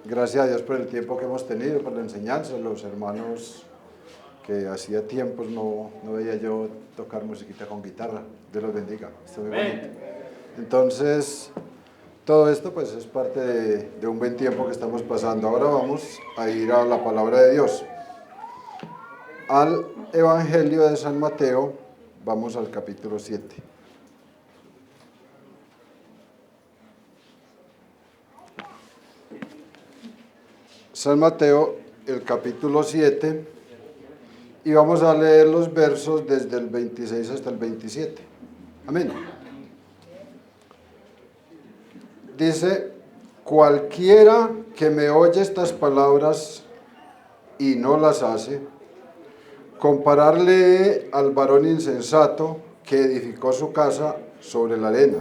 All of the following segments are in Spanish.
Gracias a Dios por el tiempo que hemos tenido, por la enseñanza, los hermanos que hacía tiempos no veía yo tocar musiquita con guitarra. Dios los bendiga, está muy bonito. Entonces, todo esto pues es parte de un buen tiempo que estamos pasando. Ahora vamos a ir a la palabra de Dios. Al Evangelio de San Mateo, vamos al capítulo 7. San Mateo, el capítulo 7, y vamos a leer los versos desde el 26 hasta el 27. Amén. Dice: cualquiera que me oye estas palabras y no las hace, compararle al varón insensato que edificó su casa sobre la arena.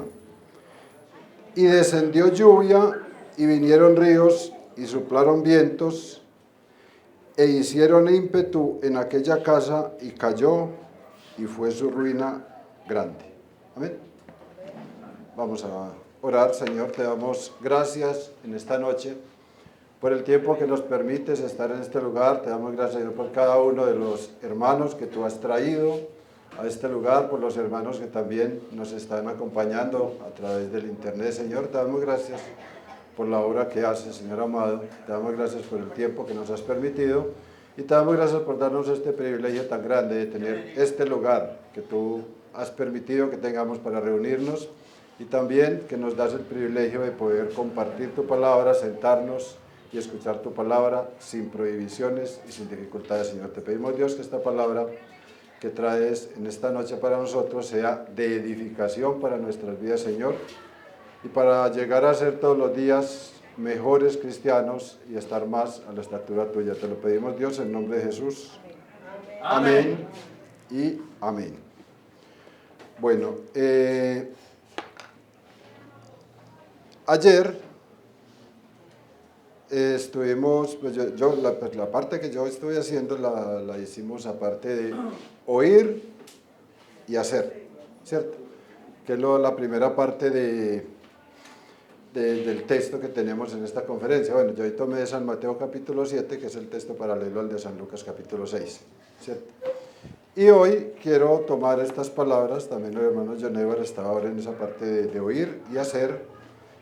Y descendió lluvia, y vinieron ríos, y soplaron vientos, e hicieron ímpetu en aquella casa, y cayó, y fue su ruina grande. Amén. Vamos a orar. Señor, te damos gracias en esta noche por el tiempo que nos permites estar en este lugar. Te damos gracias, Señor, por cada uno de los hermanos que tú has traído a este lugar, por los hermanos que también nos están acompañando a través del internet. Señor, te damos gracias por la obra que haces, Señor amado. Te damos gracias por el tiempo que nos has permitido y te damos gracias por darnos este privilegio tan grande de tener este lugar que tú has permitido que tengamos para reunirnos, y también que nos das el privilegio de poder compartir tu palabra, sentarnos y escuchar tu palabra sin prohibiciones y sin dificultades. Señor, te pedimos, Dios, que esta palabra que traes en esta noche para nosotros sea de edificación para nuestras vidas, Señor, y para llegar a ser todos los días mejores cristianos y estar más a la estatura tuya. Te lo pedimos, Dios, en nombre de Jesús. Amén y amén. Bueno, ayer estuvimos, pues la parte que yo estoy haciendo la hicimos aparte de oír y hacer, ¿cierto? Que es la primera parte del texto que tenemos en esta conferencia. Bueno, yo hoy tomé de San Mateo capítulo 7, que es el texto paralelo al de San Lucas capítulo 6, ¿cierto? Y hoy quiero tomar estas palabras, también el hermano John Ever estaba ahora en esa parte de oír y hacer,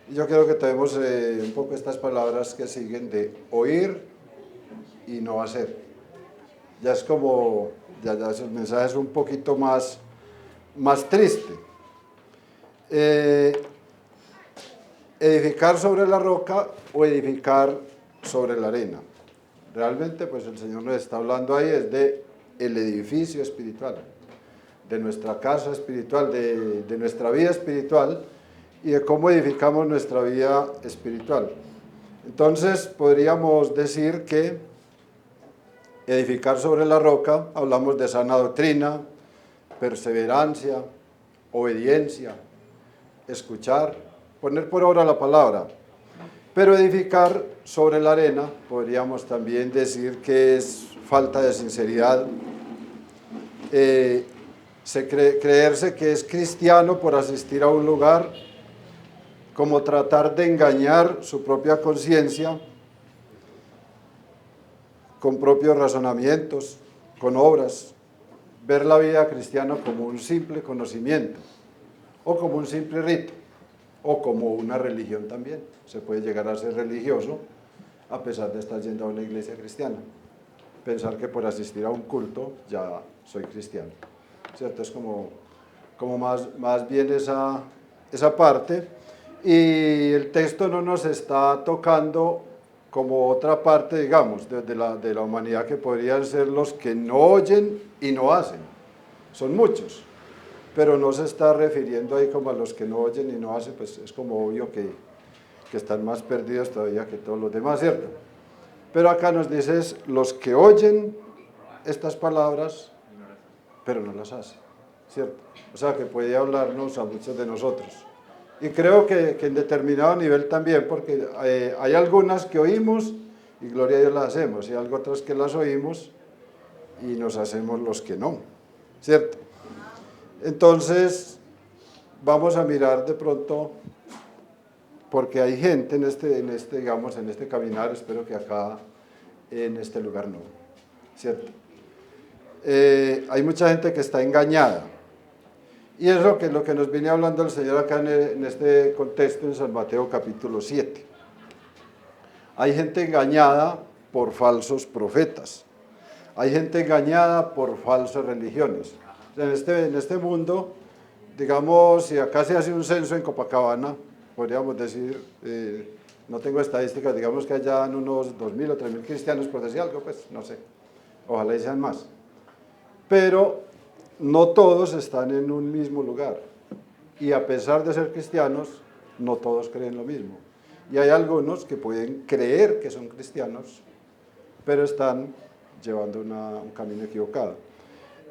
y yo quiero que tomemos un poco estas palabras que siguen de oír y no hacer. Ya es como, ya el mensaje es un poquito más triste. Edificar sobre la roca o edificar sobre la arena. Realmente, pues el Señor nos está hablando ahí es de el edificio espiritual, de nuestra casa espiritual, de nuestra vida espiritual y de cómo edificamos nuestra vida espiritual. Entonces, podríamos decir que edificar sobre la roca, hablamos de sana doctrina, perseverancia, obediencia, escuchar, poner por obra la palabra. Pero edificar sobre la arena, podríamos también decir que es falta de sinceridad, creerse que es cristiano por asistir a un lugar, como tratar de engañar su propia conciencia con propios razonamientos, con obras, ver la vida cristiana como un simple conocimiento o como un simple rito o como una religión también. Se puede llegar a ser religioso a pesar de estar yendo a una iglesia cristiana. Pensar que por asistir a un culto ya soy cristiano, ¿cierto? Es como más bien esa parte, y el texto no nos está tocando como otra parte, digamos, de la humanidad, que podrían ser los que no oyen y no hacen. Son muchos, pero no se está refiriendo ahí como a los que no oyen y no hacen, pues es como obvio que están más perdidos todavía que todos los demás, ¿cierto? Pero acá nos dices los que oyen estas palabras, pero no las hacen, ¿cierto? O sea, que puede hablarnos a muchos de nosotros. Y creo que en determinado nivel también, porque hay algunas que oímos y gloria a Dios las hacemos, y hay otras que las oímos y nos hacemos los que no, ¿cierto? Entonces, vamos a mirar de pronto porque hay gente digamos, en este caminar, espero que acá, en este lugar no, ¿cierto? Hay mucha gente que está engañada, y es lo que nos viene hablando el Señor acá en este contexto en San Mateo capítulo 7. Hay gente engañada por falsos profetas, hay gente engañada por falsas religiones. En este mundo, digamos, si acá se hace un censo en Copacabana, podríamos decir, no tengo estadísticas, digamos que hayan unos 2.000 o 3.000 cristianos, por decir algo, pues no sé, ojalá y sean más. Pero no todos están en un mismo lugar, y a pesar de ser cristianos, no todos creen lo mismo. Y hay algunos que pueden creer que son cristianos, pero están llevando un camino equivocado.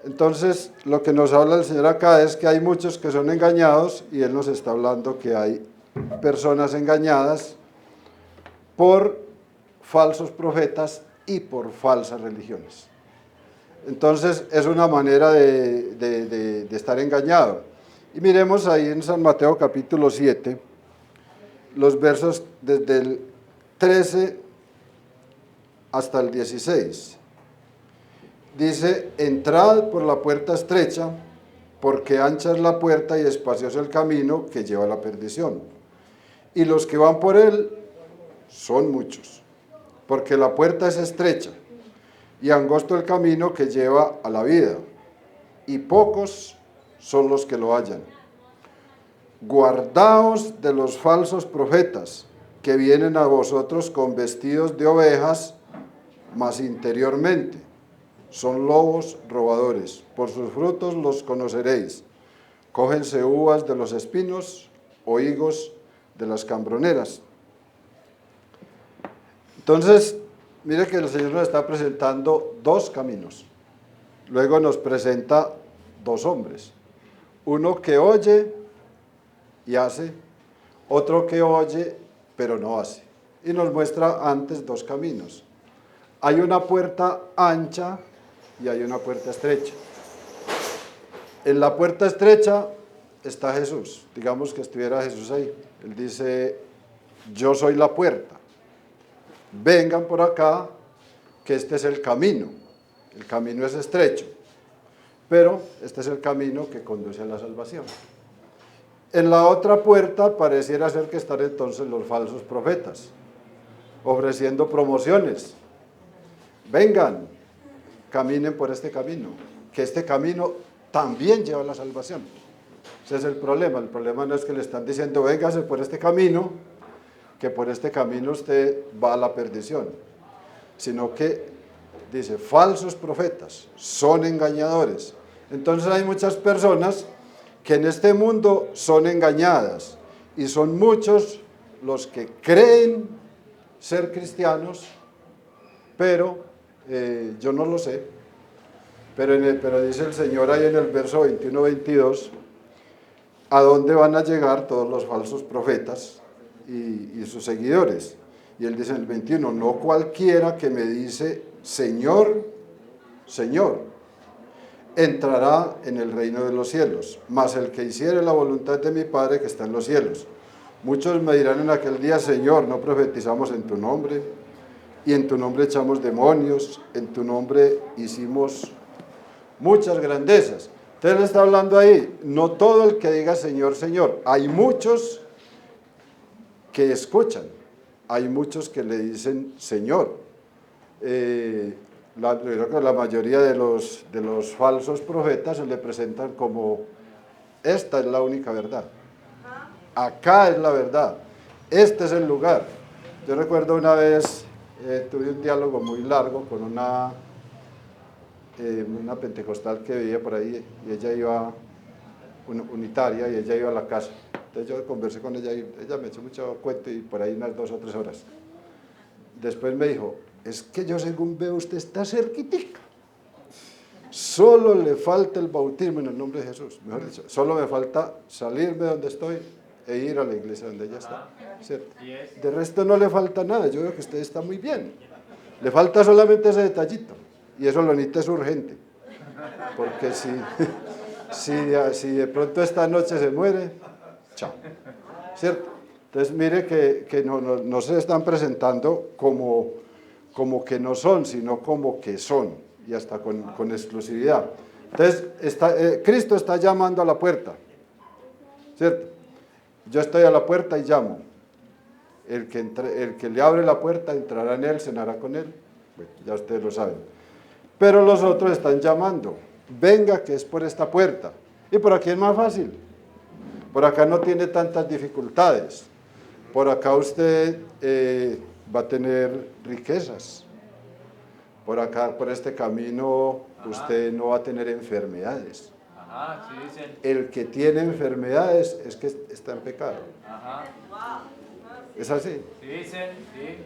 Entonces, lo que nos habla el Señor acá es que hay muchos que son engañados, y Él nos está hablando que hay personas engañadas por falsos profetas y por falsas religiones. Entonces, es una manera de estar engañado. Y miremos ahí en San Mateo capítulo 7, los versos desde el 13 hasta el 16. Dice: entrad por la puerta estrecha, porque ancha es la puerta y espacioso el camino que lleva a la perdición, y los que van por él son muchos, porque la puerta es estrecha y angosto el camino que lleva a la vida, y pocos son los que lo hallan. Guardaos de los falsos profetas, que vienen a vosotros con vestidos de ovejas, mas interiormente son lobos robadores. Por sus frutos los conoceréis. Cógense uvas de los espinos o higos de las cambroneras. Entonces, mire que el Señor nos está presentando dos caminos. Luego nos presenta dos hombres. Uno que oye y hace, otro que oye pero no hace. Y nos muestra antes dos caminos. Hay una puerta ancha y hay una puerta estrecha. En la puerta estrecha está Jesús. Digamos que estuviera Jesús ahí. Él dice: yo soy la puerta. Vengan por acá, que este es el camino. El camino es estrecho, pero este es el camino que conduce a la salvación. En la otra puerta pareciera ser que están entonces los falsos profetas, ofreciendo promociones. Vengan, caminen por este camino, que este camino también lleva a la salvación. Ese es el problema no es que le están diciendo véngase por este camino, que por este camino usted va a la perdición, sino que dice falsos profetas, son engañadores. Entonces hay muchas personas que en este mundo son engañadas, y son muchos los que creen ser cristianos, pero yo no lo sé, pero dice el Señor ahí en el verso 21-22, ¿a dónde van a llegar todos los falsos profetas y sus seguidores? Y él dice en el 21, no cualquiera que me dice Señor, Señor, entrará en el reino de los cielos, mas el que hiciere la voluntad de mi Padre que está en los cielos. Muchos me dirán en aquel día: Señor, ¿no profetizamos en tu nombre? Y en tu nombre echamos demonios, en tu nombre hicimos muchas grandezas. Entonces le está hablando ahí, no todo el que diga Señor, Señor. Hay muchos que escuchan, hay muchos que le dicen Señor. La mayoría de los falsos profetas se le presentan como: esta es la única verdad, acá es la verdad, este es el lugar. Yo recuerdo una vez, tuve un diálogo muy largo con una pentecostal que vivía por ahí, y ella iba unitaria, y ella iba a la casa. Entonces yo conversé con ella, y ella me echó mucho cuento, y por ahí unas 2 o 3 horas. Después me dijo: es que yo según veo usted está cerquitica, solo le falta el bautismo en el nombre de Jesús. Mejor dicho, solo me falta salirme de donde estoy e ir a la iglesia donde ella está, ¿cierto? De resto no le falta nada. Yo veo que usted está muy bien, le falta solamente ese detallito, y eso lo necesita, es urgente, porque si de pronto esta noche se muere, chao, ¿cierto? Entonces mire que no se están presentando como que no son, sino como que son, y hasta con exclusividad. Entonces Cristo está llamando a la puerta, ¿cierto? Yo estoy a la puerta y llamo. El que le abre la puerta entrará en él, cenará con él. Bueno, ya ustedes lo saben. Pero los otros están llamando. Venga, que es por esta puerta. Y por aquí es más fácil. Por acá no tiene tantas dificultades. Por acá usted va a tener riquezas. Por acá, por este camino, usted no va a tener enfermedades. Ajá, sí dicen. El que tiene enfermedades es que está en pecado. Ajá. ¿Es así? Sí dicen, sí.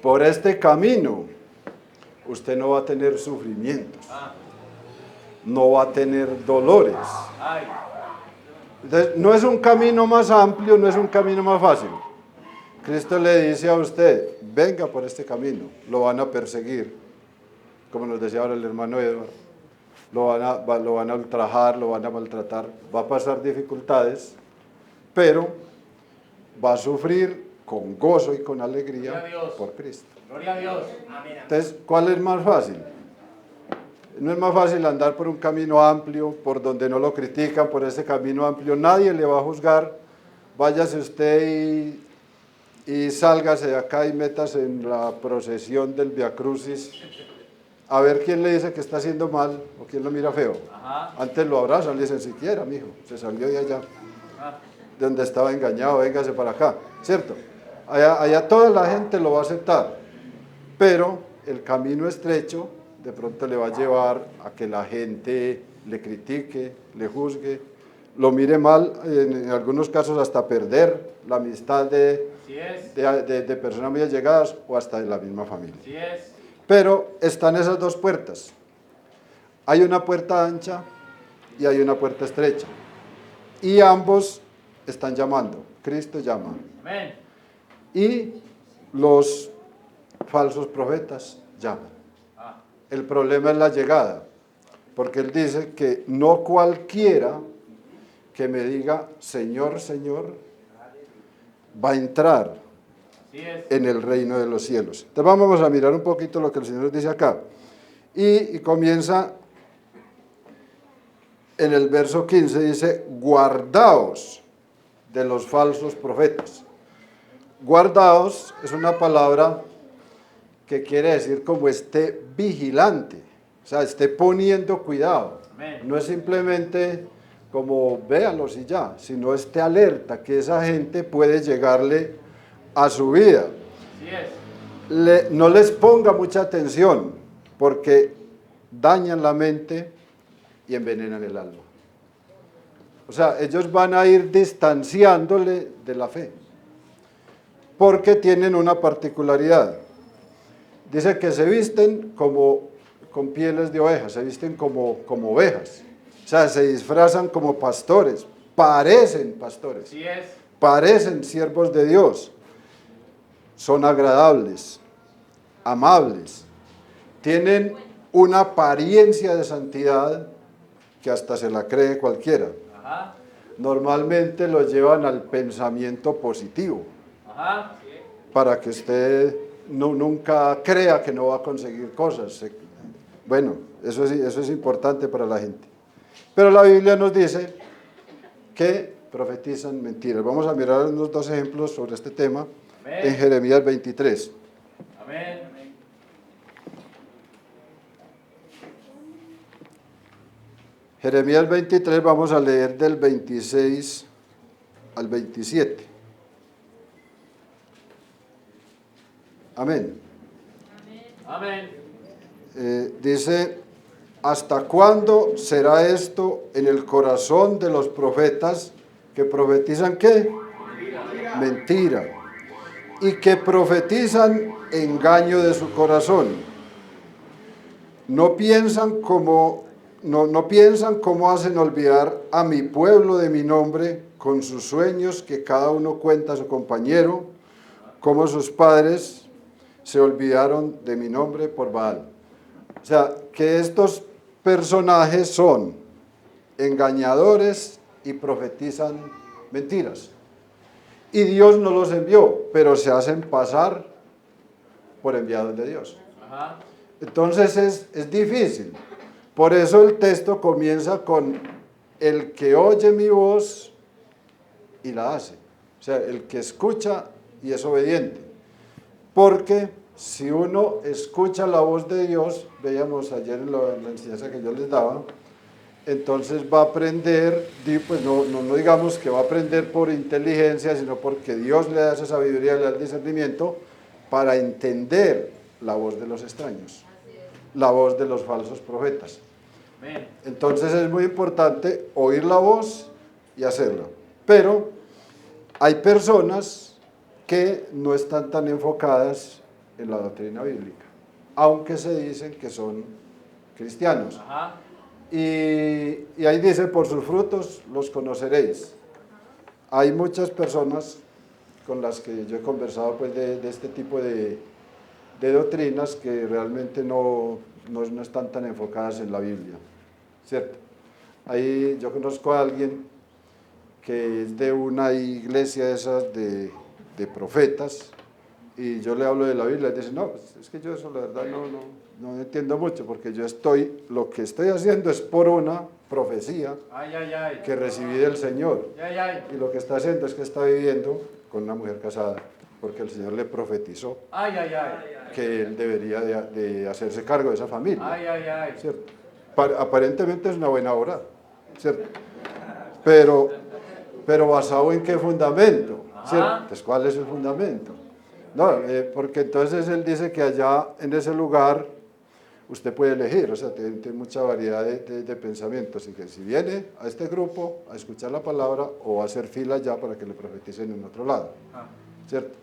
Por este camino, usted no va a tener sufrimientos. No va a tener dolores. Ay. Entonces, no es un camino más amplio, no es un camino más fácil. Cristo le dice a usted, venga por este camino, lo van a perseguir, como nos decía ahora el hermano Edward, lo van a ultrajar, lo van a maltratar, va a pasar dificultades, pero va a sufrir con gozo y con alegría por Cristo. Gloria a Dios. Amén. Entonces, ¿cuál es más fácil? No es más fácil andar por un camino amplio, por donde no lo critican, por ese camino amplio, nadie le va a juzgar, váyase usted y sálgase de acá y métase en la procesión del Via Crucis, a ver quién le dice que está haciendo mal o quién lo mira feo. Ajá. Antes lo abrazan, le dicen siquiera, mijo, se salió de allá, de donde estaba engañado, véngase para acá, ¿cierto? Allá toda la gente lo va a aceptar, pero el camino estrecho de pronto le va a llevar a que la gente le critique, le juzgue, lo mire mal, en algunos casos hasta perder la amistad de personas muy allegadas o hasta de la misma familia. Sí es. Pero están esas dos puertas. Hay una puerta ancha y hay una puerta estrecha. Y ambos están llamando. Cristo llama. Amén. Y los falsos profetas llaman. El problema es la llegada, porque Él dice que no cualquiera que me diga Señor, Señor, va a entrar en el reino de los cielos. Entonces vamos a mirar un poquito lo que el Señor nos dice acá. Y comienza en el verso 15, dice, guardaos de los falsos profetas. Guardaos es una palabra que quiere decir como esté vigilante, o sea, esté poniendo cuidado. Amén. No es simplemente como véalos y ya, sino esté alerta que esa gente puede llegarle a su vida. Así es. No les ponga mucha atención, porque dañan la mente y envenenan el alma. O sea, ellos van a ir distanciándole de la fe, porque tienen una particularidad. Dice que se visten como con pieles de ovejas, se visten como ovejas. O sea, se disfrazan como pastores, parecen pastores, Así es. parecen siervos de Dios. Son agradables, amables, tienen una apariencia de santidad que hasta se la cree cualquiera. Ajá. Normalmente lo llevan al pensamiento positivo, Ajá. para que usted nunca crea que no va a conseguir cosas. Bueno, eso es importante para la gente. Pero la Biblia nos dice que profetizan mentiras. Vamos a mirar unos dos ejemplos sobre este tema. Amén. En Jeremías 23. Amén. Jeremías 23, vamos a leer del 26 al 27. Amén. Amén. Dice, ¿hasta cuándo será esto en el corazón de los profetas que profetizan qué? Mentira. Y que profetizan engaño de su corazón. No piensan cómo hacen olvidar a mi pueblo de mi nombre con sus sueños que cada uno cuenta a su compañero, como sus padres se olvidaron de mi nombre por Baal. O sea, que estos personajes son engañadores y profetizan mentiras. y Dios no los envió, pero se hacen pasar por enviados de Dios. Ajá. Entonces es difícil. Por eso el texto comienza con el que oye mi voz y la hace. O sea, el que escucha y es obediente. Porque si uno escucha la voz de Dios, veíamos ayer en la enseñanza que yo les daba, entonces va a aprender, pues no digamos que va a aprender por inteligencia, sino porque Dios le da esa sabiduría, le da el discernimiento para entender la voz de los extraños, la voz de los falsos profetas. Entonces es muy importante oír la voz y hacerla. Pero hay personas que no están tan enfocadas en la doctrina bíblica, aunque se dicen que son cristianos. Ajá. Y ahí dice, por sus frutos los conoceréis. Hay muchas personas con las que yo he conversado pues, de este tipo de doctrinas que realmente no están tan enfocadas en la Biblia, ¿cierto? Ahí yo conozco a alguien que es de una iglesia de esas de profetas, y yo le hablo de la Biblia y dice, no, es que yo eso la verdad no entiendo mucho, porque lo que estoy haciendo es por una profecía que recibí del Señor, y lo que está haciendo es que está viviendo con una mujer casada, porque el Señor le profetizó que él debería de hacerse cargo de esa familia, ¿cierto? Aparentemente es una buena obra, ¿cierto? Pero ¿basado en qué fundamento? ¿Cierto? Entonces, ¿cuál es el fundamento? No, porque entonces él dice que allá en ese lugar usted puede elegir, o sea, tiene mucha variedad de pensamientos, y que si viene a este grupo a escuchar la palabra o va a hacer fila allá para que le profeticen en otro lado, ¿cierto?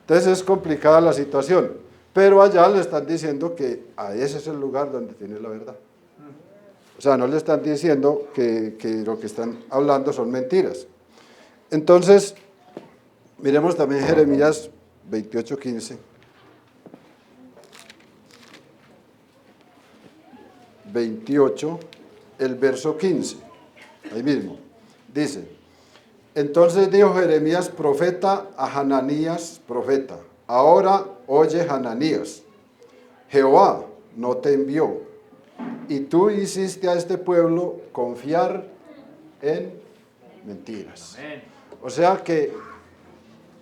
Entonces es complicada la situación, pero allá le están diciendo que ese es el lugar donde tiene la verdad. O sea, no le están diciendo que lo que están hablando son mentiras. Entonces, miremos también Jeremías 28:15. 28, el verso 15, ahí mismo, dice, entonces dijo Jeremías profeta a Hananías profeta, ahora oye Hananías, Jehová no te envió, y tú hiciste a este pueblo confiar en mentiras. O sea que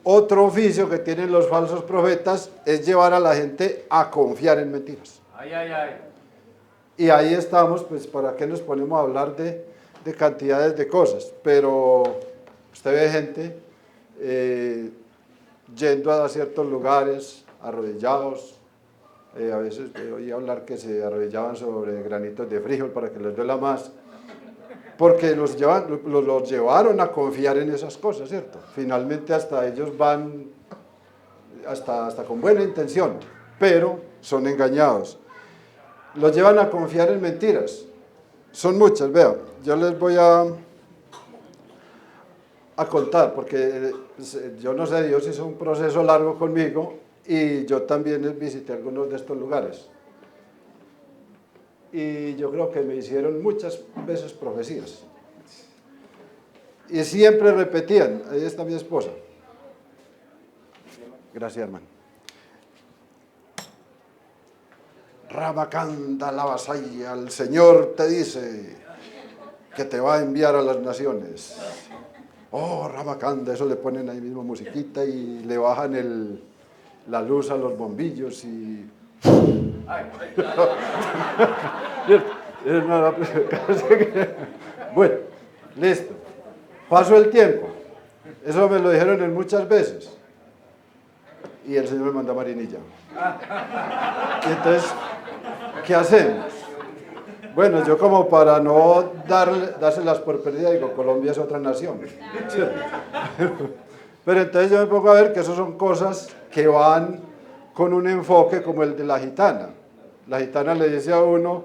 otro oficio que tienen los falsos profetas es llevar a la gente a confiar en mentiras. Y ahí estamos, pues, ¿para qué nos ponemos a hablar de cantidades de cosas? Pero usted ve gente yendo a ciertos lugares, arrodillados, a veces oí hablar que se arrodillaban sobre granitos de frijol para que les duela más, porque los llevaron a confiar en esas cosas, ¿cierto? Finalmente hasta ellos van, hasta con buena intención, pero son engañados. Los llevan a confiar en mentiras. Son muchas, vean, yo les voy a contar, porque yo no sé, Dios hizo un proceso largo conmigo, y yo también visité algunos de estos lugares. Y yo creo que me hicieron muchas veces profecías. Y siempre repetían, ahí está mi esposa. Gracias, hermano. Rabacanda la vasalla, el Señor te dice que te va a enviar a las naciones. Oh, Rabacanda, eso le ponen ahí mismo musiquita y le bajan la luz a los bombillos y... Bueno, listo. Pasó el tiempo. Eso me lo dijeron en muchas veces. Y el Señor me mandó a Marinilla. Y entonces, ¿qué hacemos? Bueno, yo como para no dárselas por perdida, digo, Colombia es otra nación. Pero entonces yo me pongo a ver que eso son cosas que van con un enfoque como el de la gitana. La gitana le dice a uno,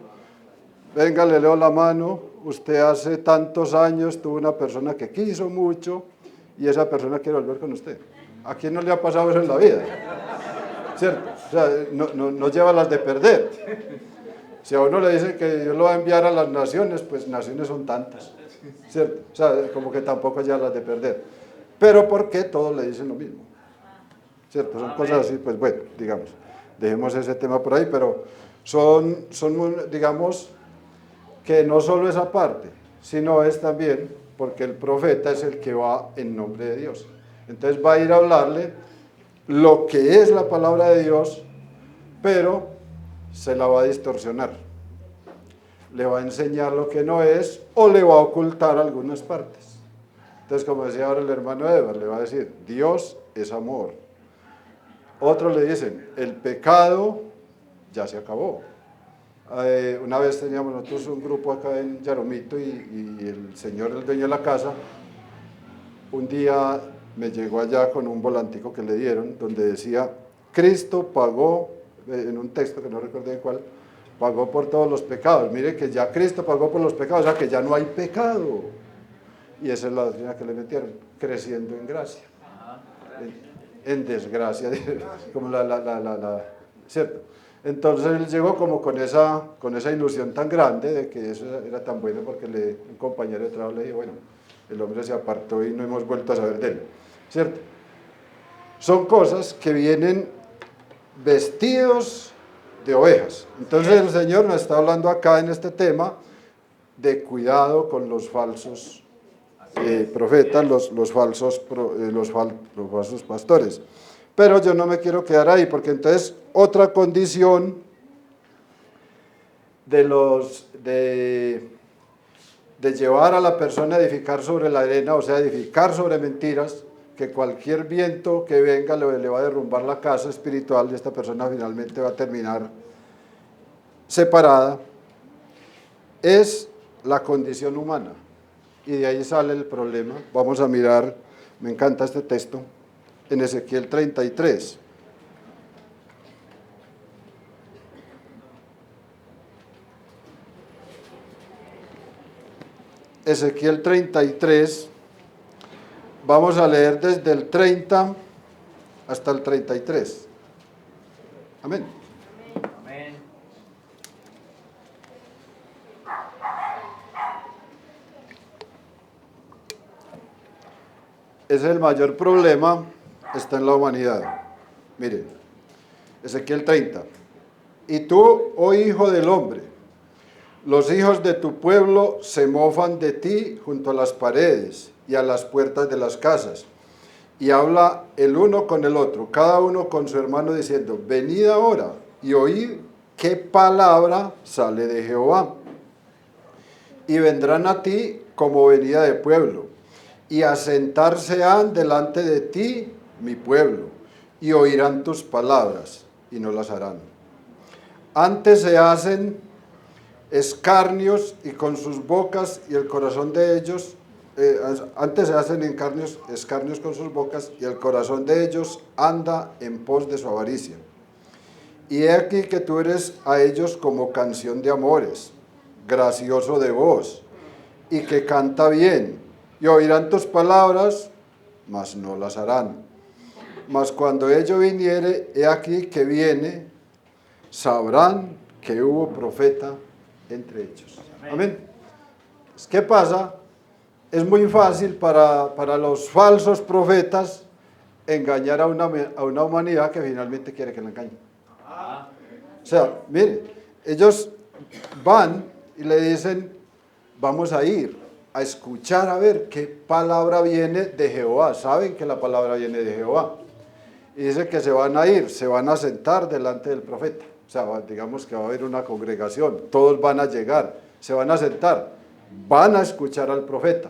venga, le leo la mano, usted hace tantos años tuvo una persona que quiso mucho y esa persona quiere volver con usted. ¿A quién no le ha pasado eso en la vida? ¿Cierto? O sea, no lleva las de perder. Si a uno le dicen que Dios lo va a enviar a las naciones, pues naciones son tantas, ¿cierto? O sea, como que tampoco lleva las de perder. pero ¿por qué todos le dicen lo mismo? ¿Cierto? Son Amén. cosas así, pues bueno, digamos, dejemos ese tema por ahí, pero son digamos, que no solo esa parte, sino es también porque el profeta es el que va en nombre de Dios. Entonces va a ir a hablarle lo que es la palabra de Dios, pero se la va a distorsionar. Le va a enseñar lo que no es o le va a ocultar algunas partes. Entonces, como decía ahora el hermano Edward, le va a decir, Dios es amor. Otros le dicen, el pecado ya se acabó. Una vez teníamos nosotros un grupo acá en Yaromito y el señor, el dueño de la casa, un día me llegó allá con un volantico que le dieron donde decía, Cristo pagó, en un texto que no recuerdo en cuál, pagó por todos los pecados. Mire que ya Cristo pagó por los pecados, o sea que ya no hay pecado. Y esa es la doctrina que le metieron, creciendo en gracia. En desgracia, como ¿cierto? Entonces él llegó como con esa ilusión tan grande de que eso era tan bueno porque un compañero de trabajo le dijo, bueno, el hombre se apartó y no hemos vuelto a saber de él, ¿cierto? Son cosas que vienen vestidos de ovejas. Entonces el Señor nos está hablando acá en este tema de cuidado con los falsos profetas, los falsos pastores. Pero yo no me quiero quedar ahí, porque entonces otra condición de llevar a la persona a edificar sobre la arena, o sea, edificar sobre mentiras, que cualquier viento que venga le va a derrumbar la casa espiritual y esta persona finalmente va a terminar separada, es la condición humana. Y de ahí sale el problema. Vamos a mirar, me encanta este texto, en Ezequiel 33. Ezequiel 33, vamos a leer desde el 30 hasta el 33. Amén. Amén. Ese es el mayor problema, está en la humanidad. Miren, Ezequiel 30. Y tú, oh hijo del hombre, los hijos de tu pueblo se mofan de ti junto a las paredes y a las puertas de las casas. Y habla el uno con el otro, cada uno con su hermano, diciendo, venid ahora y oíd qué palabra sale de Jehová. Y vendrán a ti como venida de pueblo, y asentarse han delante de ti mi pueblo, y oirán tus palabras, y no las harán. Antes se hacen escarnios y con sus bocas y el corazón de ellos, antes se hacen escarnios con sus bocas y el corazón de ellos anda en pos de su avaricia. Y he aquí que tú eres a ellos como canción de amores, gracioso de voz, y que canta bien, y oirán tus palabras, mas no las harán. Mas cuando ello viniere, he aquí que viene, sabrán que hubo profeta entre ellos. Amén. ¿Qué pasa? Es muy fácil para los falsos profetas engañar a una humanidad que finalmente quiere que la engañen. O sea, mire, ellos van y le dicen, vamos a ir a escuchar a ver qué palabra viene de Jehová. Saben que la palabra viene de Jehová. Y dice que se van a ir, se van a sentar delante del profeta. O sea, digamos que va a haber una congregación, todos van a llegar, se van a sentar, van a escuchar al profeta,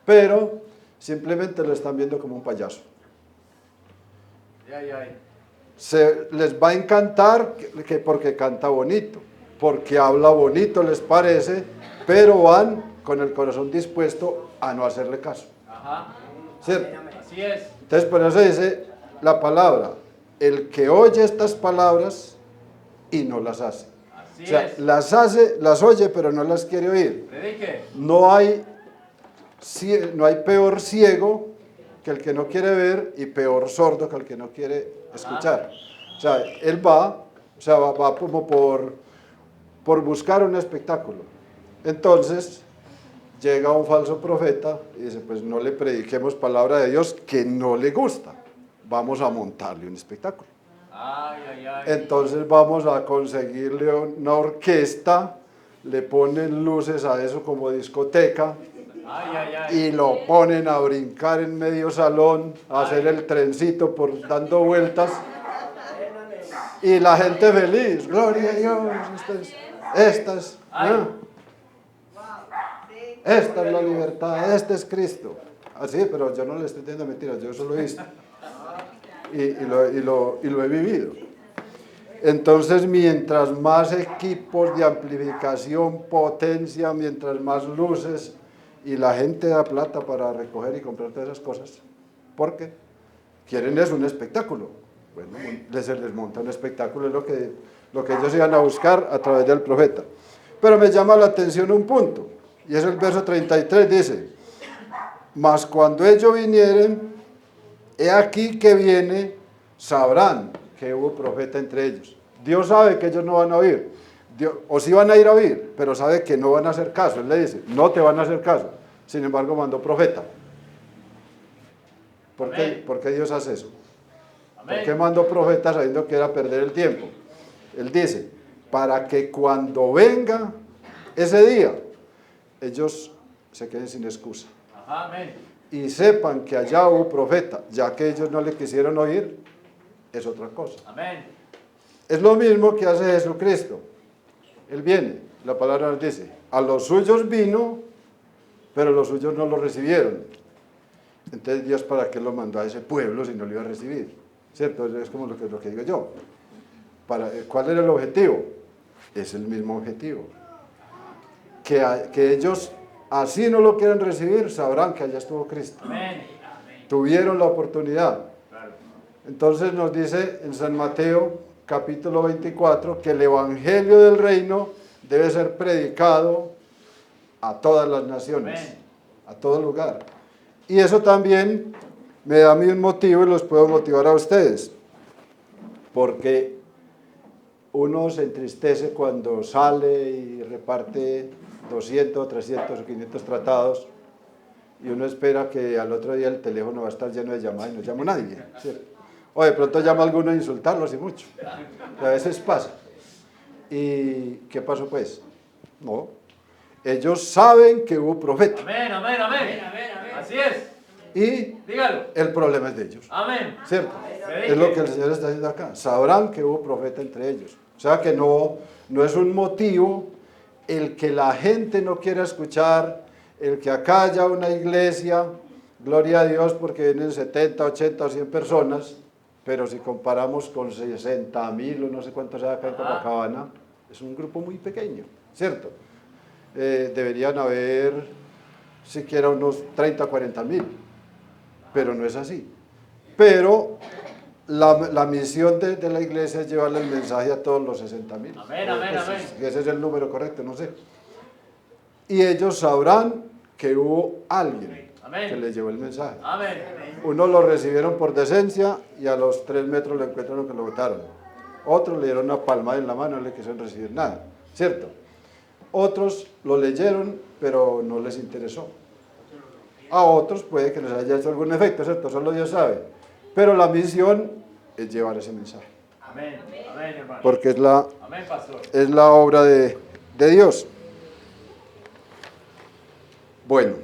pero simplemente lo están viendo como un payaso. Les va a encantar porque canta bonito, porque habla bonito les parece, pero van con el corazón dispuesto a no hacerle caso. ¿Cierto? Así es. Entonces por eso dice la palabra, el que oye estas palabras y no las hace. Así o sea, es. las hace, las oye, pero no las quiere oír. Predique. No hay peor ciego que el que no quiere ver y peor sordo que el que no quiere escuchar. O sea, él va como por buscar un espectáculo. Entonces, llega un falso profeta y dice, pues no le prediquemos palabra de Dios que no le gusta, vamos a montarle un espectáculo. Ay, ay, ay. Entonces vamos a conseguirle una orquesta, le ponen luces a eso como discoteca, Ay, ay, ay. y lo ponen a brincar en medio salón, a hacer el trencito por dando vueltas, y la gente feliz, gloria a Dios, esta es la libertad, este es Cristo. Así, pero yo no le estoy diciendo mentiras, yo eso lo he visto y lo he vivido. Entonces, mientras más equipos de amplificación, potencia, mientras más luces, y la gente da plata para recoger y comprar todas esas cosas, porque quieren es un espectáculo. Bueno, les monta un espectáculo, es lo que ellos iban a buscar a través del profeta. Pero me llama la atención un punto, y es el verso 33, dice, mas cuando ellos vinieren, he aquí que viene, sabrán que hubo profeta entre ellos. Dios sabe que ellos no van a oír, o sí van a ir a oír, pero sabe que no van a hacer caso. Él le dice, no te van a hacer caso. Sin embargo, mandó profeta. ¿Por qué Dios hace eso? Amén. ¿Por qué mandó profeta sabiendo que era perder el tiempo? Él dice, para que cuando venga ese día, ellos se queden sin excusa. Amén. Y sepan que allá hubo profeta, ya que ellos no le quisieron oír, es otra cosa. Amén. Es lo mismo que hace Jesucristo. Él viene, la palabra nos dice, a los suyos vino, pero los suyos no lo recibieron. Entonces Dios, ¿para qué lo mandó a ese pueblo si no lo iba a recibir? ¿Cierto? Es como lo que digo yo. ¿Cuál era el objetivo? Es el mismo objetivo. Que ellos, así no lo quieren recibir, sabrán que allá estuvo Cristo. Amén. Tuvieron la oportunidad. Entonces nos dice en San Mateo, capítulo 24, que el evangelio del reino debe ser predicado a todas las naciones, Amén. a todo lugar. Y eso también me da a mí un motivo y los puedo motivar a ustedes, porque uno se entristece cuando sale y reparte 200, 300 o 500 tratados y uno espera que al otro día el teléfono va a estar lleno de llamadas y no llama a nadie, ¿cierto? O de pronto llama a alguno a insultarlos y mucho. A veces pasa. ¿Y qué pasó pues? No. Ellos saben que hubo profeta. Amén, amén, amén. Así es. Y Dígalo. el problema es de ellos. Amén. ¿Cierto? Es lo que el Señor está diciendo acá. Sabrán que hubo profeta entre ellos. O sea que no es un motivo el que la gente no quiera escuchar, el que acá haya una iglesia, gloria a Dios porque vienen 70, 80 o 100 personas, pero si comparamos con 60.000 o no sé cuántos hay acá en Copacabana, es un grupo muy pequeño, ¿cierto? Deberían haber siquiera unos 30, 40.000, pero no es así. Pero la misión de la iglesia es llevarle el mensaje a todos los 60.000. Amén, amén, amén. Ese es el número correcto, no sé. Y ellos sabrán que hubo alguien Amén. que les llevó el mensaje. Amén. Unos lo recibieron por decencia y a los 3 metros lo encuentran que lo botaron. Otros le dieron una palmada en la mano y no le quisieron recibir nada, ¿cierto? Otros lo leyeron, pero no les interesó. A otros puede que les haya hecho algún efecto, ¿cierto? Solo Dios sabe. Pero la misión es llevar ese mensaje. Amén. Amén, hermano. Porque Amén, pastor. es la obra de Dios. Bueno,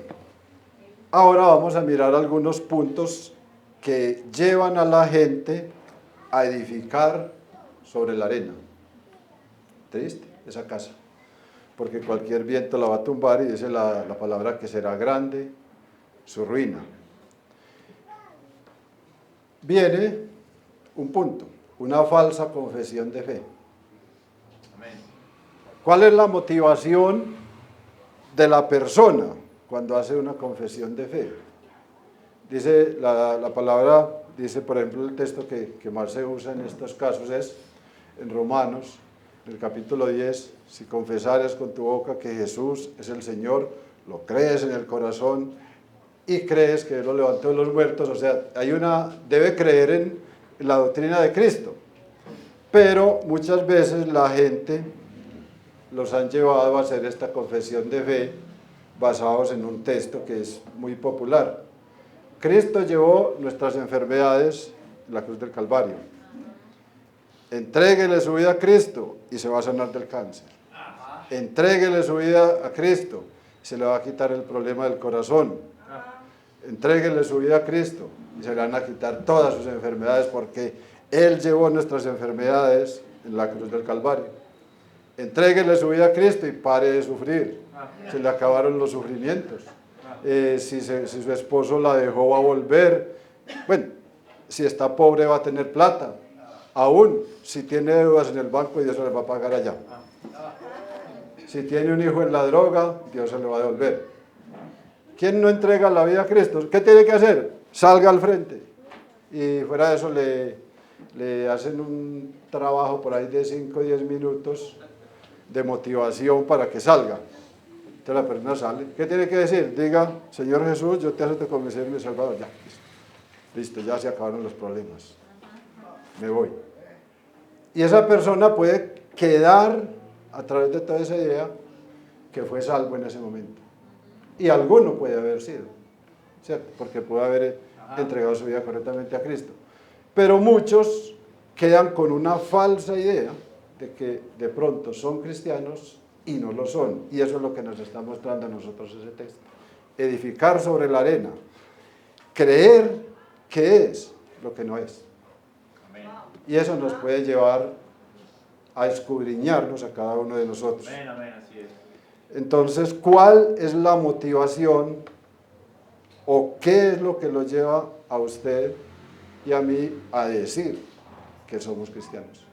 ahora vamos a mirar algunos puntos que llevan a la gente a edificar sobre la arena. Triste esa casa, porque cualquier viento la va a tumbar y dice la palabra que será grande su ruina. Viene un punto, una falsa confesión de fe. Amén. ¿Cuál es la motivación de la persona cuando hace una confesión de fe? Dice la palabra, dice por ejemplo el texto que más se usa en estos casos es en Romanos, en el capítulo 10, si confesares con tu boca que Jesús es el Señor, lo crees en el corazón y crees que Él lo levantó de los muertos, o sea, debe creer en la doctrina de Cristo. Pero muchas veces la gente los han llevado a hacer esta confesión de fe basados en un texto que es muy popular. Cristo llevó nuestras enfermedades en la cruz del Calvario. Entréguele su vida a Cristo y se va a sanar del cáncer. Entréguele su vida a Cristo y se le va a quitar el problema del corazón. Entréguele su vida a Cristo y se le van a quitar todas sus enfermedades, porque Él llevó nuestras enfermedades en la cruz del Calvario. Entréguele su vida a Cristo y pare de sufrir. Se le acabaron los sufrimientos. Si su esposo la dejó, va a volver. Bueno, si está pobre, va a tener plata. Aún si tiene deudas en el banco, Dios se les va a pagar allá. Si tiene un hijo en la droga, Dios se le va a devolver. ¿Quién no entrega la vida a Cristo? ¿Qué tiene que hacer? Salga al frente. Y fuera de eso le hacen un trabajo por ahí de 5 o 10 minutos de motivación para que salga. Entonces la persona sale. ¿Qué tiene que decir? Diga: Señor Jesús, yo te acepto como mi Señor y mi Salvador. Ya, listo, ya se acabaron los problemas. Me voy. Y esa persona puede quedar a través de toda esa idea que fue salvo en ese momento. Y alguno puede haber sido, ¿cierto? Porque puede haber entregado su vida correctamente a Cristo. Pero muchos quedan con una falsa idea de que de pronto son cristianos y no lo son. Y eso es lo que nos está mostrando a nosotros ese texto. Edificar sobre la arena. Creer que es lo que no es. Y eso nos puede llevar a escudriñarnos a cada uno de nosotros. Amén, amén, así es. Entonces, ¿cuál es la motivación o qué es lo que lo lleva a usted y a mí a decir que somos cristianos?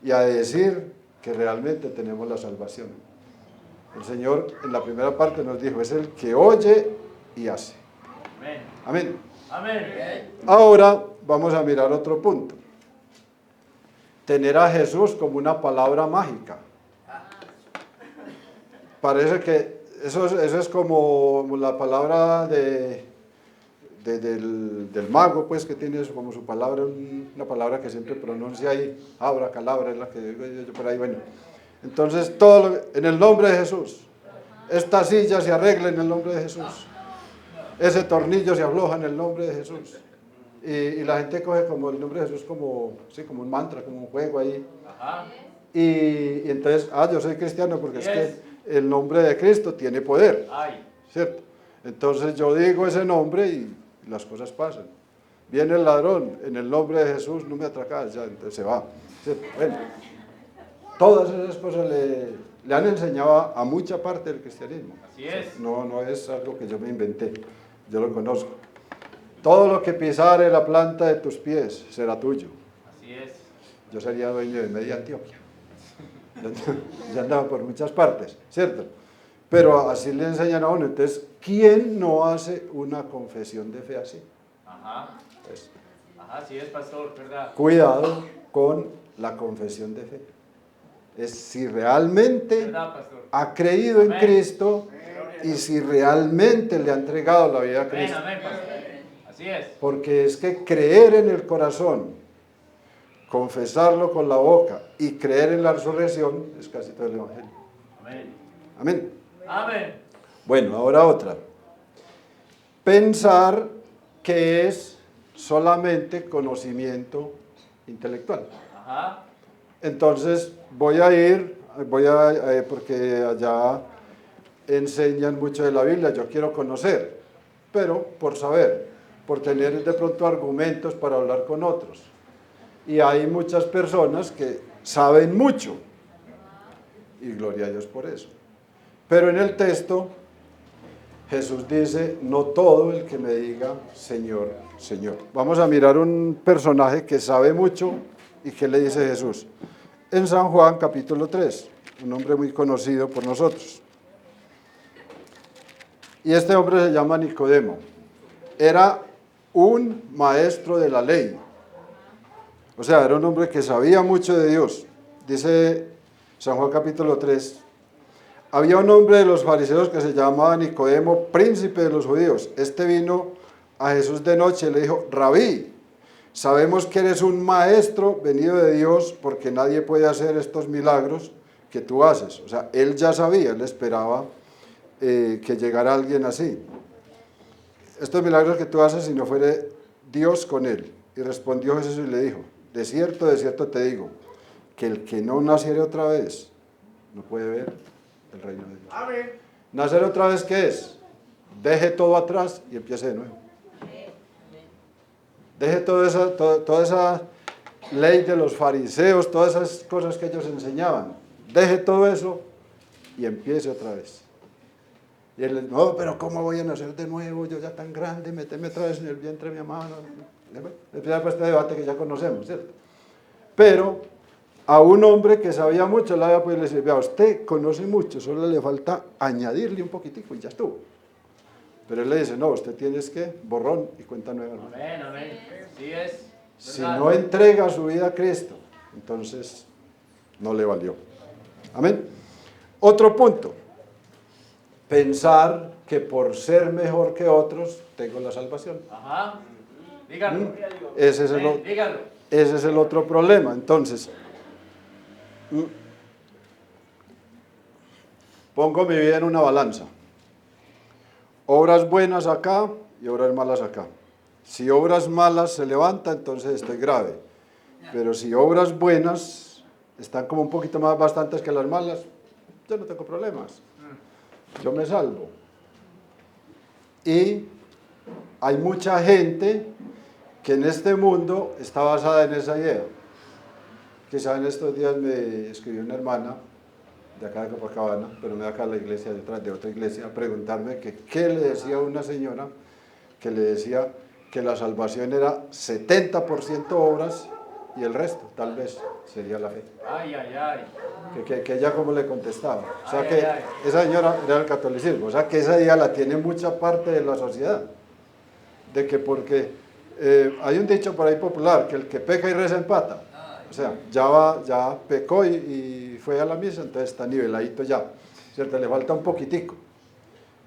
Y a decir que realmente tenemos la salvación. El Señor en la primera parte nos dijo: es el que oye y hace. Amén. Amén. Amén. Ahora vamos a mirar otro punto. Tener a Jesús como una palabra mágica. Parece que eso es como la palabra del mago, pues, que tiene como su palabra, una palabra que siempre pronuncia ahí, abracadabra, es la que digo yo por ahí. Bueno, entonces todo en el nombre de Jesús. Esta silla se arregla en el nombre de Jesús. Ese tornillo se afloja en el nombre de Jesús. Y la gente coge como el nombre de Jesús como un mantra, como un juego ahí. Ajá. Y entonces, yo soy cristiano porque es que el nombre de Cristo tiene poder, ¿cierto? Entonces yo digo ese nombre y las cosas pasan. Viene el ladrón, en el nombre de Jesús no me atracas, ya, entonces se va, ¿cierto? Bueno, todas esas cosas le han enseñado a mucha parte del cristianismo. Así es. No es algo que yo me inventé, yo lo conozco. Todo lo que pisare la planta de tus pies será tuyo. Así es. Yo sería dueño de media Antioquia. Ya andaba por muchas partes, ¿cierto? Pero así le enseñan a uno. Entonces, ¿quién no hace una confesión de fe así? Ajá. Pues, Así es, pastor, ¿verdad? cuidado con la confesión de fe. Es si realmente ¿Verdad, pastor? ha creído en Amén. Cristo y si realmente le ha entregado la vida a Amén, Cristo. amén, pastor. Así es. Porque es que creer en el corazón, confesarlo con la boca y creer en la resurrección es casi todo el Evangelio. Amén. Amén. Amén. Bueno, ahora otra. Pensar que es solamente conocimiento intelectual. Ajá. Entonces voy a porque allá enseñan mucho de la Biblia, yo quiero conocer, pero por saber, por tener de pronto argumentos para hablar con otros. Y hay muchas personas que saben mucho, y gloria a Dios por eso. Pero en el texto, Jesús dice: no todo el que me diga Señor, Señor. Vamos a mirar un personaje que sabe mucho y que le dice Jesús. En San Juan capítulo 3, un hombre muy conocido por nosotros. Y este hombre se llama Nicodemo. Era un maestro de la ley. O sea, era un hombre que sabía mucho de Dios. Dice San Juan capítulo 3. Había un hombre de los fariseos que se llamaba Nicodemo, príncipe de los judíos. Este vino a Jesús de noche y le dijo: Rabí, sabemos que eres un maestro venido de Dios, porque nadie puede hacer estos milagros que tú haces. O sea, él ya sabía, él esperaba que llegara alguien así. Estos milagros que tú haces, si no fuere Dios con él. Y respondió Jesús y le dijo, de cierto te digo, que el que no naciere otra vez, no puede ver el reino de Dios. Amén. ¿Nacer otra vez qué es? Deje todo atrás y empiece de nuevo. Deje toda esa ley de los fariseos, todas esas cosas que ellos enseñaban. Deje todo eso y empiece otra vez. Y él le dice, no, pero ¿cómo voy a nacer de nuevo? Yo ya tan grande, méteme otra vez en el vientre de mi mamá. Empieza pues este debate que ya conocemos, ¿cierto? Pero a un hombre que sabía mucho, le había podido decir, vea, usted conoce mucho, solo le falta añadirle un poquitico y ya estuvo. Pero él le dice, no, usted tienes que borrón y cuenta nueva. Amén, amén. Sí es. Si ¿Verdad? no entrega su vida a Cristo, entonces no le valió. Amén. Otro punto. Pensar que por ser mejor que otros tengo la salvación. Ajá. Dígalo. Ese es Amén, dígalo. ese es el otro problema. Entonces, pongo mi vida en una balanza. Obras buenas acá y obras malas acá. Si obras malas se levanta, entonces estoy grave. Pero si obras buenas están como un poquito más bastantes que las malas, yo no tengo problemas. Yo me salvo. Y hay mucha gente que en este mundo está basada en esa idea. Quizá en estos días me escribió una hermana de acá de Copacabana, pero no de acá de la iglesia, de otra iglesia, a preguntarme que qué le decía a una señora que le decía que la salvación era 70% obras y el resto, tal vez, sería la fe. Ay, ay, ay. Que ella como le contestaba. O sea Ay, que ay, ay. esa señora era el catolicismo, o sea que esa idea la tiene mucha parte de la sociedad. De que porque hay un dicho por ahí popular, que el que peca y reza empata. O sea, ya pecó y fue a la misa, entonces está niveladito ya, ¿cierto? Le falta un poquitico.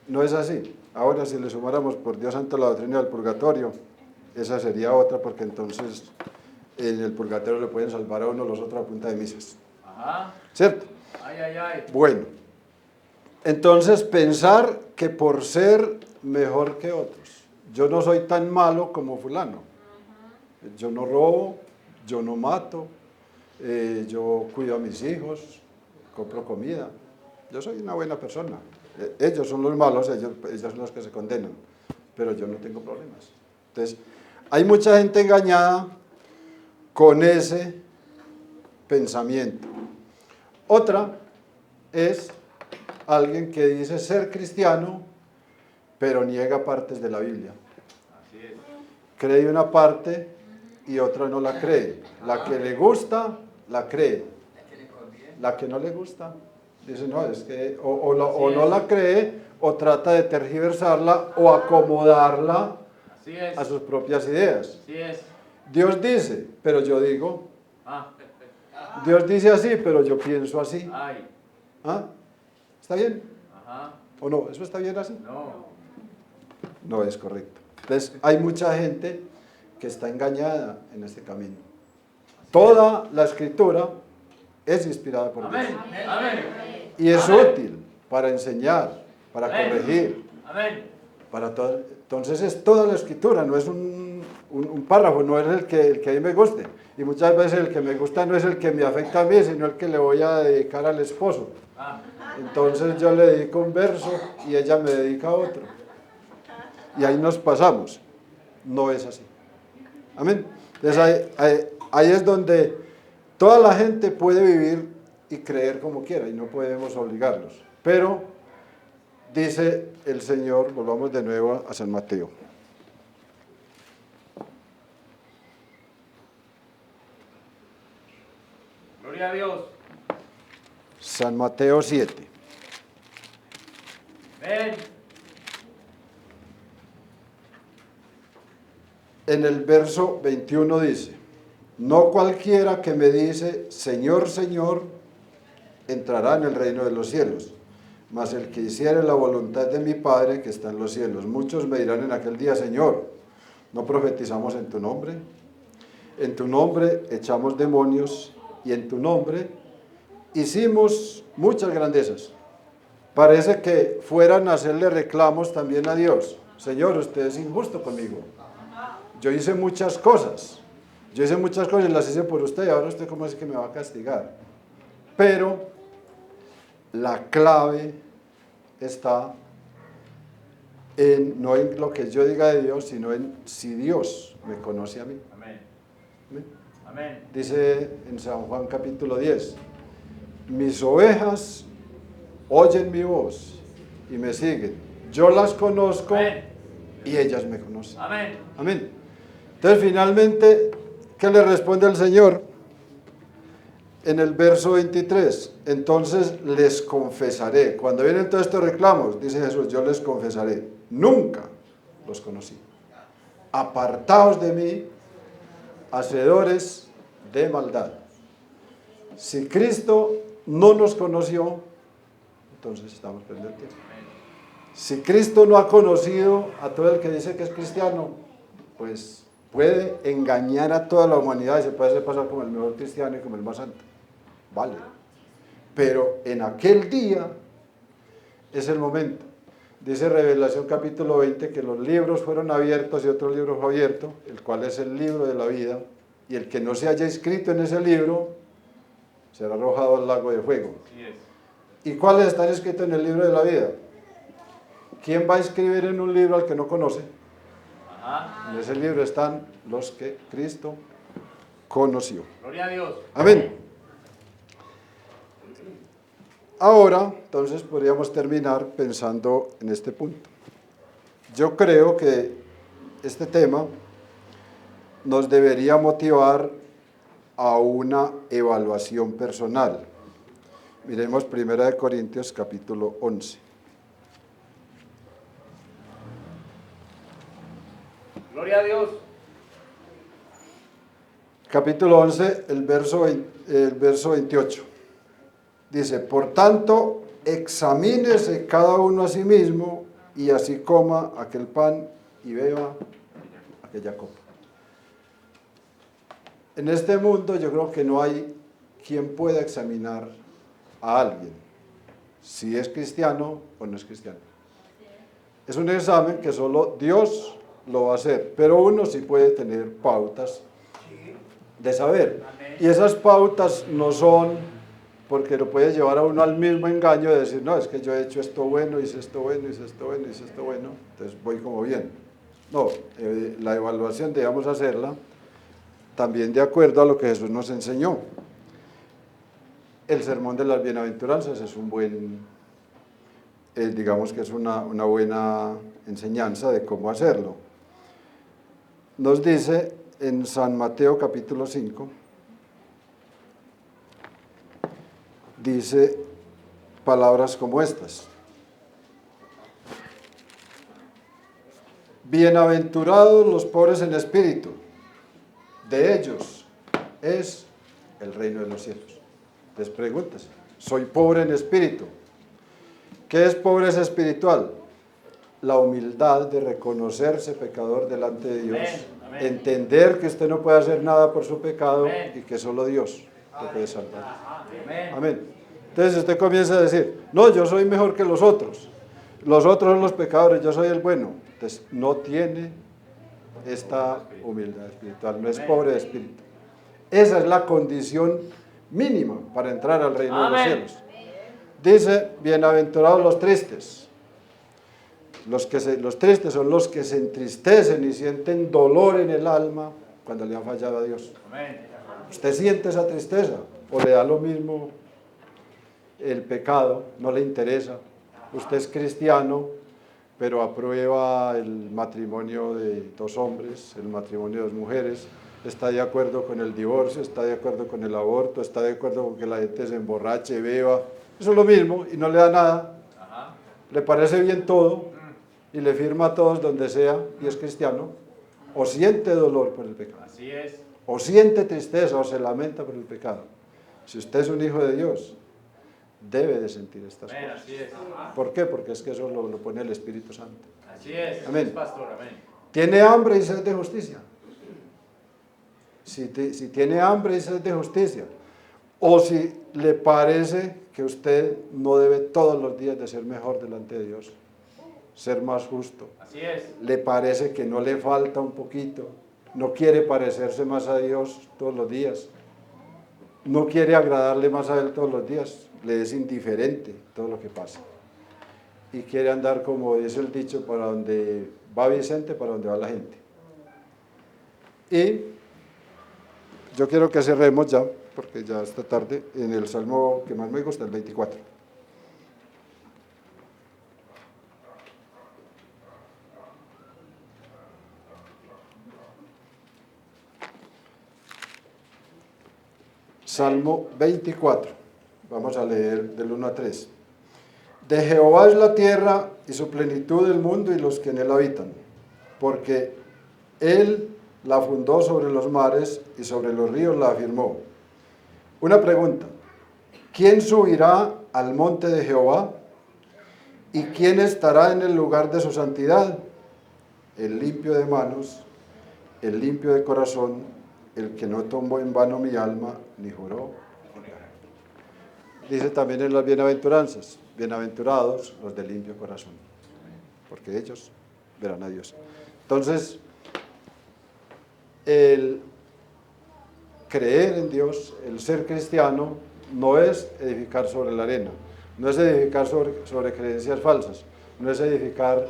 No es así. Ahora, si le sumáramos por Dios santo la doctrina del purgatorio, esa sería otra, porque entonces en el purgatorio le pueden salvar a uno los otros a punta de misas. Ajá. ¿Cierto? Ay, ay, ay. Bueno, entonces pensar que por ser mejor que otros, yo no soy tan malo como fulano. Yo no robo, yo no mato, yo cuido a mis hijos, compro comida. Yo soy una buena persona. Ellos son los malos, ellos son los que se condenan, pero yo no tengo problemas. Entonces, hay mucha gente engañada con ese pensamiento. Otra es alguien que dice ser cristiano, pero niega partes de la Biblia. Así es. Cree una parte y otra no la cree. La que le gusta, la cree. La que no le gusta, dice no, es que o no la cree, o trata de tergiversarla o acomodarla Así es. a sus propias ideas. Así es. Dios dice, pero yo digo. Ah. Dios dice así, pero yo pienso así. Ay. ¿Ah? ¿Está bien? Ajá. ¿O no? ¿Eso está bien así? No. No es correcto. Entonces, hay mucha gente que está engañada en este camino. Toda la escritura es inspirada por Dios. Amén. Amén. Y es Amén. útil para enseñar, para Amén. corregir, Amén. para todo. Entonces es toda la escritura, no es un párrafo, no es el que a mí me guste. Y muchas veces el que me gusta no es el que me afecta a mí, sino el que le voy a dedicar al esposo. Ah. Entonces yo le dedico un verso y ella me dedica otro. Y ahí nos pasamos. No es así. Amén. Entonces ahí es donde toda la gente puede vivir y creer como quiera y no podemos obligarlos. Pero dice el Señor, volvamos de nuevo a San Mateo. Gloria a Dios. San Mateo 7. Ven. En el verso 21 dice, no cualquiera que me dice, Señor, Señor, entrará en el reino de los cielos, mas el que hiciere la voluntad de mi Padre que está en los cielos. Muchos me dirán en aquel día, Señor, ¿no profetizamos en tu nombre? En tu nombre echamos demonios y en tu nombre hicimos muchas grandezas. parece que fueran a hacerle reclamos también a Dios. Señor, usted es injusto conmigo. Yo hice muchas cosas. Yo hice muchas cosas y las hice por usted, y ahora usted cómo es que me va a castigar. Pero la clave está no en lo que yo diga de Dios, sino en si Dios me conoce a mí. Amén. ¿Amén? Amén. Dice en San Juan capítulo 10, mis ovejas oyen mi voz y me siguen. Yo las conozco Amén. y ellas me conocen. Amén. Amén. Entonces, finalmente, ¿qué le responde el Señor? En el verso 23, entonces les confesaré. Cuando vienen todos estos reclamos, dice Jesús, yo les confesaré. Nunca los conocí. Apartaos de mí, hacedores de maldad. Si Cristo no nos conoció, entonces estamos perdiendo el tiempo. Si Cristo no ha conocido a todo el que dice que es cristiano, pues puede engañar a toda la humanidad y se puede hacer pasar como el mejor cristiano y como el más santo. Vale. Pero en aquel día es el momento. Dice Revelación capítulo 20 que los libros fueron abiertos y otro libro fue abierto, el cual es el libro de la vida, y el que no se haya inscrito en ese libro será arrojado al lago de fuego. Así es. ¿Y cuáles están escritos en el libro de la vida? ¿Quién va a escribir en un libro al que no conoce? Ajá. En ese libro están los que Cristo conoció. Gloria a Dios. Amén. Ahora, entonces, podríamos terminar pensando en este punto. Yo creo que este tema nos debería motivar a una evaluación personal. Miremos 1 Corintios capítulo 11. Gloria a Dios. Capítulo 11, el verso 28. Dice, por tanto, examínese cada uno a sí mismo y así coma aquel pan y beba aquella copa. En este mundo yo creo que no hay quien pueda examinar a alguien, si es cristiano o no es cristiano. Es un examen que solo Dios lo va a hacer, pero uno sí puede tener pautas de saber. Y esas pautas no son porque lo puede llevar a uno al mismo engaño de decir, no, es que yo he hecho esto bueno, hice esto bueno, hice esto bueno, hice esto bueno, entonces voy como bien. No, la evaluación debemos hacerla también de acuerdo a lo que Jesús nos enseñó. El sermón de las bienaventuranzas es un buen, digamos que es una buena enseñanza de cómo hacerlo. Nos dice en San Mateo capítulo 5, dice palabras como estas. Bienaventurados los pobres en espíritu, de ellos es el reino de los cielos. Les preguntas, soy pobre en espíritu. ¿Qué es pobreza espiritual? La humildad de reconocerse pecador delante de Dios, Amén. entender que usted no puede hacer nada por su pecado Amén. y que solo Dios lo puede salvar. Amén. Amén. Entonces usted comienza a decir, no, yo soy mejor que los otros son los pecadores, yo soy el bueno. Entonces no tiene esta humildad espiritual, no es pobre de espíritu. Esa es la condición mínima para entrar al reino de los cielos. Dice, bienaventurados los tristes. Los tristes son los que se entristecen y sienten dolor en el alma cuando le han fallado a Dios. Amén. ¿Usted siente esa tristeza o le da lo mismo el pecado? No le interesa. Usted es cristiano, pero aprueba el matrimonio de dos hombres, el matrimonio de dos mujeres, está de acuerdo con el divorcio, está de acuerdo con el aborto, está de acuerdo con que la gente se emborrache, beba. Eso es lo mismo y no le da nada. Ajá. Le parece bien todo y le firma a todos donde sea y es cristiano. O siente dolor por el pecado. Así es. O siente tristeza o se lamenta por el pecado. Si usted es un hijo de Dios, debe de sentir estas Amén. cosas. Así es. ¿Por qué? Porque es que eso lo pone el Espíritu Santo. Así es. Amén. Así es, pastor. Amén. ¿Tiene hambre y sed de justicia? Si tiene hambre y sed de justicia, o si le parece que usted no debe todos los días de ser mejor delante de Dios, ser más justo. Así es. Le parece que no le falta un poquito, no quiere parecerse más a Dios todos los días, no quiere agradarle más a Él todos los días, le es indiferente todo lo que pasa. Y quiere andar, como dice el dicho, para donde va Vicente, para donde va la gente. Y yo quiero que cerremos ya, porque ya está tarde, en el salmo que más me gusta, el 24. Salmo 24, vamos a leer del 1 a 3. De Jehová es la tierra y su plenitud el mundo y los que en él habitan, porque él la fundó sobre los mares y sobre los ríos la afirmó. Una pregunta, ¿quién subirá al monte de Jehová? ¿Y quién estará en el lugar de su santidad? El limpio de manos, el limpio de corazón, el que no tomó en vano mi alma, ni juró. Dice también en las bienaventuranzas, bienaventurados los de limpio corazón, porque ellos verán a Dios. Entonces, el creer en Dios, el ser cristiano, no es edificar sobre la arena, no es edificar sobre creencias falsas, no es edificar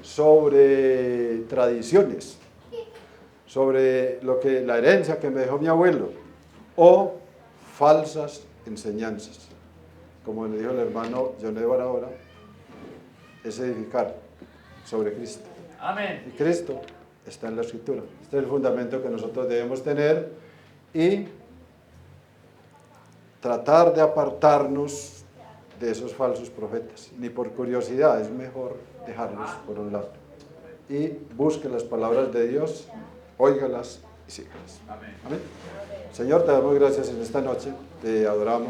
sobre tradiciones, sobre la herencia que me dejó mi abuelo, o falsas enseñanzas. Como le dijo el hermano John Edward ahora, es edificar sobre Cristo. Amén. Y Cristo está en la Escritura. Este es el fundamento que nosotros debemos tener y tratar de apartarnos de esos falsos profetas. Ni por curiosidad, es mejor dejarlos por un lado. Y busque las palabras de Dios, óigalas y sígalas. Amén. Amén. Señor, te damos gracias en esta noche, te adoramos.